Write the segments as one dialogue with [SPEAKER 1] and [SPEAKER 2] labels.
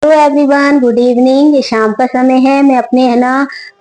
[SPEAKER 1] Hello everyone, good evening. ये शाम का समय है। मैं अपने है ना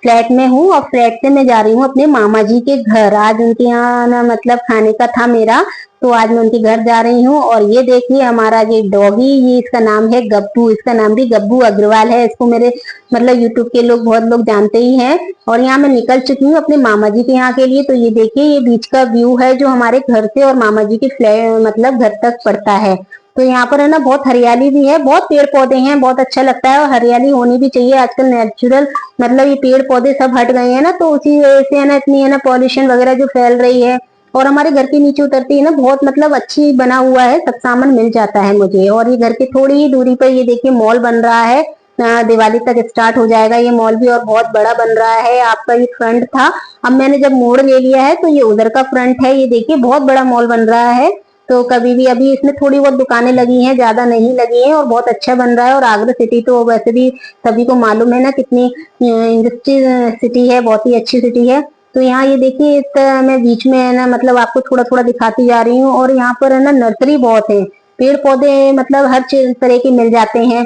[SPEAKER 1] फ्लैट में हूँ और फ्लैट से मैं जा रही हूँ अपने मामा जी के घर। आज उनके यहाँ ना मतलब खाने का था मेरा, तो आज मैं उनके घर जा रही हूँ। और ये देखिए हमारा ये डॉगी, ये इसका नाम है गप्पू। इसका नाम भी गब्बू अग्रवाल है। इसको मेरे मतलब यूट्यूब के लोग बहुत लोग जानते ही हैं। और यहाँ मैं निकल चुकी हूँ अपने मामा जी के यहाँ के लिए। तो ये देखिए ये बीच का व्यू है जो हमारे घर से और मामा जी के फ्लैट मतलब घर तक पड़ता है। तो यहाँ पर है ना बहुत हरियाली भी है, बहुत पेड़ पौधे हैं, बहुत अच्छा लगता है। और हरियाली होनी भी चाहिए। आजकल नेचुरल मतलब ये पेड़ पौधे सब हट गए हैं ना, तो उसी वजह से है ना इतनी है ना पॉल्यूशन वगैरह जो फैल रही है। और हमारे घर के नीचे उतरती है ना बहुत मतलब अच्छी बना हुआ है, सब सामान मिल जाता है मुझे। और ये घर के थोड़ी ही दूरी पर ये देखिए मॉल बन रहा है। दिवाली तक स्टार्ट हो जाएगा ये मॉल भी, और बहुत बड़ा बन रहा है। आपका ये फ्रंट था, अब मैंने जब मोड़ ले लिया है तो ये उधर का फ्रंट है। ये देखिए बहुत बड़ा मॉल बन रहा है। तो कभी भी अभी इसमें थोड़ी बहुत दुकानें लगी हैं, ज्यादा नहीं लगी हैं, और बहुत अच्छा बन रहा है। और आगरा सिटी तो वैसे भी सभी को मालूम है ना कितनी इंडस्ट्री सिटी है, बहुत ही अच्छी सिटी है। तो यहाँ ये देखिए मैं बीच में है ना मतलब आपको थोड़ा थोड़ा दिखाती जा रही हूँ। और यहाँ पर है ना नर्सरी बहुत है, पेड़ पौधे मतलब हर तरह के मिल जाते हैं।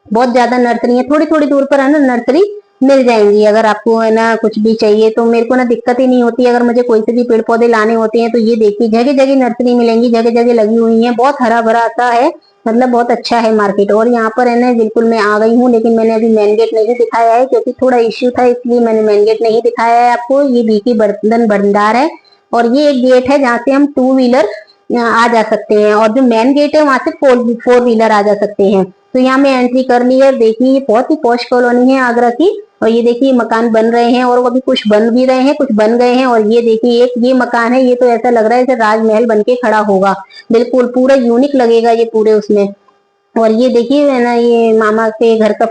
[SPEAKER 1] बहुत ज्यादा नर्सरी है, थोड़ी थोड़ी दूर पर है ना नर्सरी मिल जाएंगी। अगर आपको है ना कुछ भी चाहिए तो मेरे को ना दिक्कत ही नहीं होती। अगर मुझे कोई से भी पेड़ पौधे लाने होते हैं तो ये देखिए जगह जगह नर्सरी मिलेंगी, जगह जगह लगी हुई है। बहुत हरा भरा सा है, मतलब बहुत अच्छा है मार्केट। और यहाँ पर है ना बिल्कुल मैं आ गई हूँ, लेकिन मैंने अभी मेन गेट नहीं दिखाया है क्योंकि थोड़ा इश्यू था, इसलिए मैंने मेन गेट नहीं दिखाया है आपको। ये बीकी बर्तन भंडार है, और ये एक गेट है जहाँ से हम टू व्हीलर आ जा सकते हैं। और जो मेन गेट है वहां से फोर व्हीलर आ जा सकते हैं। तो यहाँ मैं एंट्री कर ली है। देखिए ये बहुत ही पॉश कॉलोनी है आगरा की। और ये देखिए मकान बन रहे हैं, और अभी कुछ बन भी रहे हैं, कुछ बन गए हैं। और ये देखिए एक ये मकान है, ये तो ऐसा लग रहा है जैसे राजमहल बन के खड़ा होगा। बिल्कुल पूरा यूनिक लगेगा ये पूरे उसमें। और ये देखिए है ना ये मामा के घर का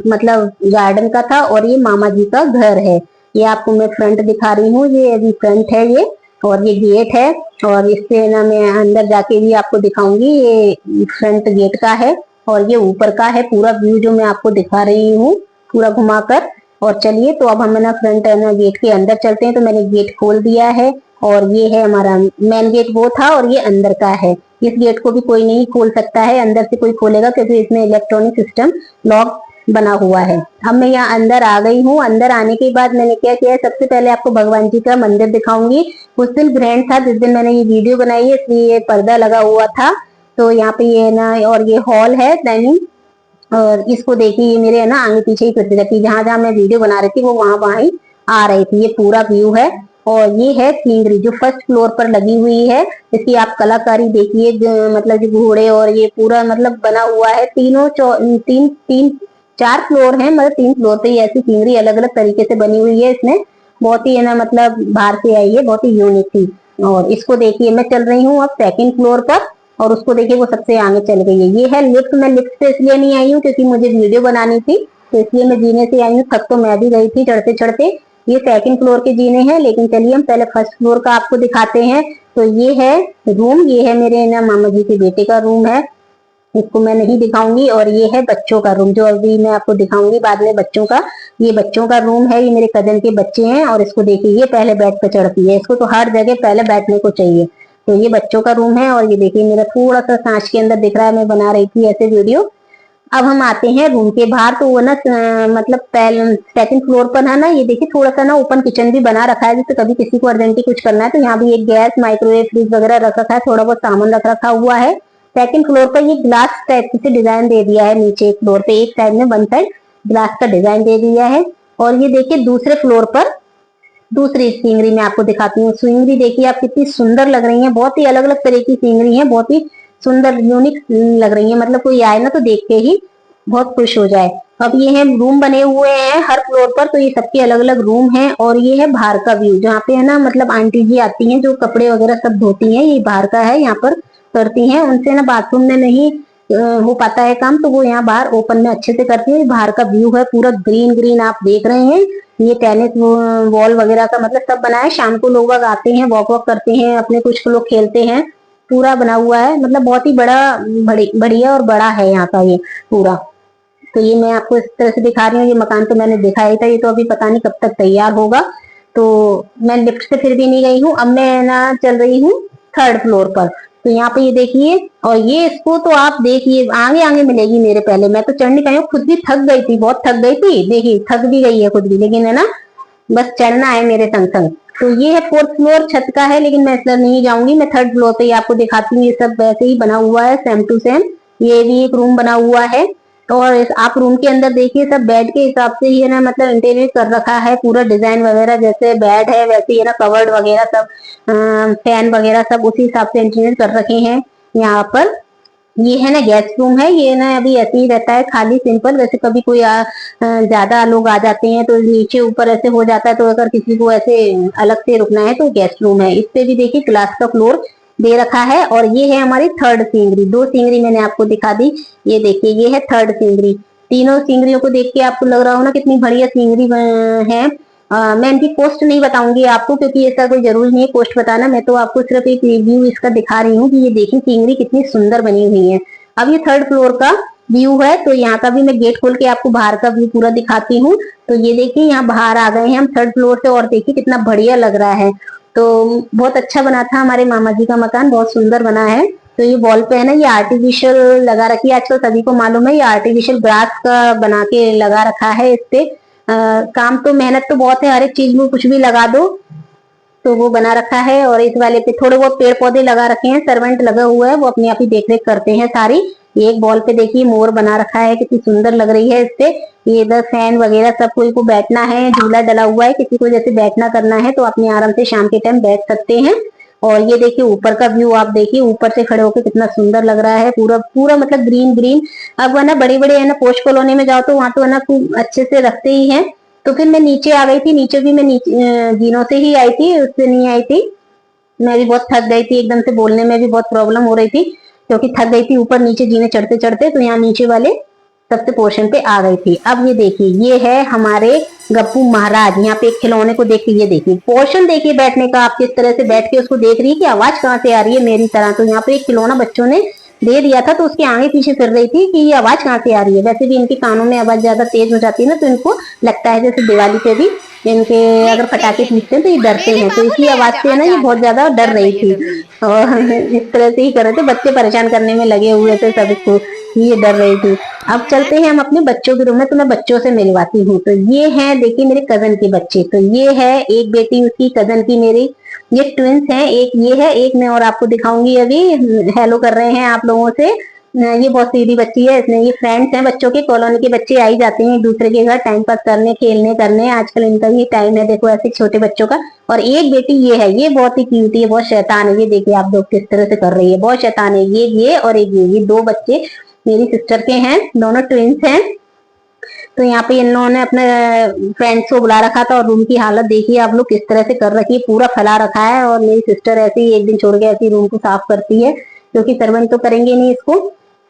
[SPEAKER 1] मतलब गार्डन का था, और ये मामा जी का घर है। ये आपको मैं फ्रंट दिखा रही हूँ, ये अभी फ्रंट है ये। और ये गेट है, और इससे ना मैं अंदर जाके भी आपको दिखाऊंगी। ये फ्रंट गेट का है, और ये ऊपर का है पूरा व्यू जो मैं आपको दिखा रही हूँ पूरा घुमाकर। और चलिए तो अब हम ना फ्रंट है ना गेट के अंदर चलते हैं। तो मैंने गेट खोल दिया है, और ये है हमारा मेन गेट वो था, और ये अंदर का है। इस गेट को भी कोई नहीं खोल सकता है, अंदर से कोई खोलेगा क्योंकि इसमें इलेक्ट्रॉनिक सिस्टम लॉक बना हुआ है। अब मैं यहाँ अंदर आ गई हूँ। अंदर आने के बाद मैंने क्या किया है, सबसे पहले आपको भगवान जी का मंदिर दिखाऊंगी। उस दिन ग्रहण था जिस दिन मैंने ये वीडियो बनाई है, इसलिए ये पर्दा लगा हुआ था। तो यहाँ पे ये ना, और ये हॉल है डाइनिंग। और इसको देखिए ये मेरे है ना आगे पीछे ही फिरती रहती, जहां जहां मैं वीडियो बना रही थी वो वहां वहां ही आ रही थी। ये पूरा व्यू है। और ये है सीनरी जो फर्स्ट फ्लोर पर लगी हुई है। इसकी आप कलाकारी देखिए, मतलब जो घोड़े और ये पूरा मतलब बना हुआ है। तीन तीन चार फ्लोर है, मतलब तीन फ्लोर पे ऐसी सीनरी अलग अलग तरीके से बनी हुई है इसमें। बहुत ही है ना मतलब बाहर से आई है, बहुत ही यूनिक थी। और इसको देखिए मैं चल रही हूँ अब सेकंड फ्लोर पर, और उसको देखिए वो सबसे आगे चल गई है। ये है लिफ्ट। मैं लिफ्ट से इसलिए नहीं आई हूँ क्योंकि मुझे वीडियो बनानी थी, तो इसलिए मैं जीने से आई हूँ। थक तो मैं भी गई थी चढ़ते चढ़ते। ये सेकंड फ्लोर के जीने हैं, लेकिन चलिए हम पहले फर्स्ट फ्लोर का आपको दिखाते हैं। तो ये है रूम, ये है मेरे ना मामा जी के बेटे का रूम है, इसको मैं नहीं दिखाऊंगी। और ये है बच्चों का रूम जो अभी मैं आपको दिखाऊंगी बाद में बच्चों का। ये बच्चों का रूम है, ये मेरे कजन के बच्चे हैं। और इसको देखिए ये पहले बेड पे चढ़ती है, इसको तो हर जगह पहले बैठने को चाहिए। तो ये बच्चों का रूम है। और ये देखिए मेरा थोड़ा सा सांच के अंदर दिख रहा है, मैं बना रही थी ऐसे वीडियो। अब हम आते हैं रूम के बाहर। तो वो ना मतलब पहले सेकंड फ्लोर पर है ना, ये देखिए थोड़ा सा ना ओपन किचन भी बना रखा है, जैसे कभी किसी को अर्जेंटली कुछ करना है तो यहाँ भी एक गैस माइक्रोवेव फ्रिज वगैरह रख रखा है, थोड़ा बहुत सामान रख रखा हुआ है। सेकंड फ्लोर पर ये ग्लास टाइप से डिजाइन दे दिया है, नीचे एक फ्लोर पे एक साइड में वन साइड ग्लास का डिजाइन दे दिया है। और ये देखिए दूसरे फ्लोर पर दूसरी सीनरी में आपको दिखाती हूँ। सीनरी देखिए आप कितनी सुंदर लग रही है, बहुत ही अलग अलग तरह की सीनरी है, बहुत ही सुंदर यूनिक लग रही है। मतलब कोई आए ना तो देख के ही बहुत खुश हो जाए। अब ये है रूम बने हुए हैं हर फ्लोर पर, तो ये सबके अलग अलग रूम हैं। और ये है बाहर का व्यू जहाँ पे है ना मतलब आंटी जी आती हैं जो कपड़े वगैरह सब धोती हैं, ये बाहर का है, यहाँ पर करती हैं। उनसे ना बाथरूम में नहीं हो पाता है काम, तो वो यहाँ बाहर ओपन में अच्छे से करती है। बाहर का व्यू है पूरा ग्रीन ग्रीन आप देख रहे हैं। ये टेनिस वॉल वगैरह का मतलब सब बना है। शाम को लोग बाग आते हैं, वॉक वॉक करते हैं, अपने कुछ लोग खेलते हैं। पूरा बना हुआ है, मतलब बहुत ही बड़ा बढ़िया और बड़ा है यहाँ का ये पूरा। तो ये मैं आपको इस तरह से दिखा रही हूँ। ये मकान तो मैंने दिखाया था, ये तो अभी पता नहीं कब तक तैयार होगा। तो मैं लिफ्ट से फिर भी नहीं गई हूँ। अब मैं ना चल रही हूँ थर्ड फ्लोर पर। तो यहाँ पे ये देखिए, और ये इसको तो आप देखिए आगे आगे मिलेगी मेरे, पहले मैं तो चढ़ नहीं पाई हूँ, खुद भी थक गई थी, बहुत थक गई थी, देखिए थक भी गई है खुद भी, लेकिन है ना बस चढ़ना है मेरे संग संग। तो ये है फोर्थ फ्लोर, छत का है, लेकिन मैं इस तरह नहीं जाऊंगी, मैं थर्ड फ्लोर पे ही आपको दिखाती हूँ। ये सब वैसे ही बना हुआ है, सेम टू सेम। ये भी एक रूम बना हुआ है, और आप रूम के अंदर देखिए सब बेड के हिसाब से ही है ना, मतलब इंटीरियर कर रखा है पूरा, डिजाइन वगैरह जैसे बेड है वैसे ही है ना, कवर्ड वगैरह सब, फैन वगैरह सब उसी हिसाब से इंटीरियर कर रखे हैं यहाँ पर। ये है ना गेस्ट रूम है, ये ना अभी ऐसे ही रहता है खाली सिंपल, वैसे कभी कोई ज्यादा लोग आ जाते हैं तो नीचे ऊपर ऐसे हो जाता है, तो अगर किसी को ऐसे अलग से रुकना है तो गेस्ट रूम है। इस पे भी देखिए ग्लास का फ्लोर दे रखा है। और ये है हमारी थर्ड सीनरी, दो सीनरी मैंने आपको दिखा दी, ये देखिए ये है थर्ड सीनरी। तीनों सीनरियों को देख के आपको लग रहा हो ना कितनी बढ़िया सीनरी है। मैं इनकी कॉस्ट नहीं बताऊंगी आपको, क्योंकि ऐसा कोई जरूरी नहीं है कॉस्ट बताना, मैं तो आपको सिर्फ एक रिव्यू इसका दिखा रही हूँ कि ये देखिए सीनरी कितनी सुंदर बनी हुई है। अब ये थर्ड फ्लोर का व्यू है, तो यहाँ का भी मैं गेट खोल के आपको बाहर का व्यू पूरा दिखाती हूँ। तो ये देखिए यहाँ बाहर आ गए हैं हम थर्ड फ्लोर से, और देखिए कितना बढ़िया लग रहा है। तो बहुत अच्छा बना था हमारे मामा जी का मकान, बहुत सुंदर बना है। तो ये वॉल पे है ना, ये आर्टिफिशियल लगा रखी है, आजकल सभी को मालूम है, ये आर्टिफिशियल ग्रास का बना के लगा रखा है। इस पे काम तो मेहनत तो बहुत है, हर एक चीज में कुछ भी लगा दो तो वो बना रखा है। और इस वाले पे थोड़े बहुत पेड़ पौधे लगा रखे हैं, सर्वेंट लगा हुआ है, वो अपने आप ही देख रेख करते हैं सारी। एक बॉल पे देखिए मोर बना रखा है, कितनी सुंदर लग रही है इस पे। ये इधर फैन वगैरह सब, कोई को बैठना है, झूला डला हुआ है, किसी को जैसे बैठना करना है तो अपने आराम से शाम के टाइम बैठ सकते हैं। और ये देखिए ऊपर का व्यू, आप देखिए ऊपर से खड़े होकर कितना सुंदर लग रहा है, पूरा पूरा मतलब ग्रीन ग्रीन। अब है ना बड़े बड़े है ना पोश कॉलोनी में जाओ तो वहां तो है ना खूब अच्छे से रखते ही है। तो फिर मैं नीचे आ गई थी, नीचे भी मैं नीचे जीनों से ही आई थी, उससे नहीं आई थी। मैं भी बहुत थक गई थी, एकदम से बोलने में भी बहुत प्रॉब्लम हो रही थी, क्योंकि थक गई थी ऊपर नीचे जीने चढ़ते चढ़ते, तो यहाँ नीचे वाले सबसे पोर्शन पे आ गई थी। अब ये देखिए ये है हमारे गप्पू महाराज, यहाँ पे एक खिलौने को देख के ये देखिए पोर्शन देखिए बैठने का, आप किस तरह से बैठ के उसको देख रही है कि आवाज कहाँ से आ रही है मेरी तरह। तो यहाँ पे एक खिलौना बच्चों ने दे दिया था, तो उसके आगे पीछे फिर रही थी कि ये आवाज कहाँ से आ रही है। वैसे भी इनके कानों में आवाज ज्यादा तेज हो जाती है ना, तो इनको लगता है जैसे दिवाली पे भी इनके अगर पटाखे फूटते हैं तो ये डरते हैं, तो इसी आवाज से ना ये बहुत ज्यादा डर रही थी। और इस तरह से ही कर रहे थे, बच्चे परेशान करने में लगे हुए थे सभी को, ये डर रही थी। अब चलते हैं हम अपने बच्चों के रूम में, तो मैं बच्चों से मिलवाती हूँ। तो ये है देखिए मेरे कजन के बच्चे, तो ये है एक बेटी उसकी कजन की मेरी, ये ट्विंस हैं, एक ये है, एक मैं और आपको दिखाऊंगी अभी। हेलो कर रहे हैं आप लोगों से। ये बहुत सीधी बच्ची है, इसने ये फ्रेंड्स हैं बच्चों के, कॉलोनी के बच्चे आई जाते हैं एक दूसरे के घर टाइम पास करने, खेलने करने, आजकल इनका ये टाइम है देखो ऐसे छोटे बच्चों का। और एक बेटी ये है, ये बहुत ही क्यूट है, बहुत शैतान है, ये देखिए आप लोग किस तरह से कर रही है, बहुत शैतान है ये और एक ये दो बच्चे मेरी सिस्टर के हैं, दोनों ट्विंस हैं। तो यहाँ पे इन लोगों ने अपने फ्रेंड्स को बुला रखा था, और रूम की हालत देखिए आप लोग किस तरह से कर रखी है, पूरा फैला रखा है। और मेरी सिस्टर ऐसे ही एक दिन छोड़ के ऐसी रूम को साफ करती है, क्योंकि सर्वेंट तो करेंगे नहीं इसको।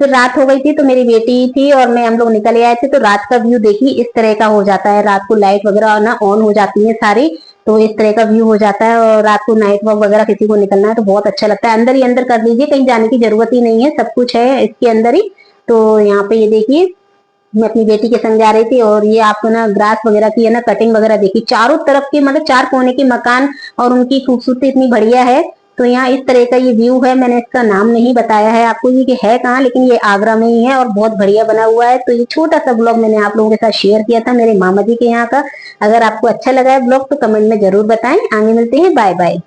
[SPEAKER 1] फिर रात हो गई थी, तो मेरी बेटी थी और मैं हम लोग निकल आए थे। तो रात का व्यू देखिए इस तरह का हो जाता है, रात को लाइट वगैरह ना ऑन हो जाती है सारी, तो इस तरह का व्यू हो जाता है। और रात को नाइट वॉक वगैरह किसी को निकलना है तो बहुत अच्छा लगता है, अंदर ही अंदर कर लीजिए, कहीं जाने की जरूरत ही नहीं है, सब कुछ है इसके अंदर ही। तो यहाँ पे ये देखिए मैं अपनी बेटी के संग जा रही थी, और ये आपको ना ग्रास वगैरह की है ना कटिंग वगैरह देखी, चारों तरफ के मतलब चार कोने के मकान, और उनकी खूबसूरती इतनी बढ़िया है। तो यहाँ इस तरह का ये व्यू है, मैंने इसका नाम नहीं बताया है आपको ये कि है कहाँ, लेकिन ये आगरा में ही है और बहुत बढ़िया बना हुआ है। तो ये छोटा सा ब्लॉग मैंने आप लोगों के साथ शेयर किया था मेरे मामा जी के यहाँ का। अगर आपको अच्छा लगा है ब्लॉग तो कमेंट में जरूर बताएं। आगे मिलते हैं, बाय बाय।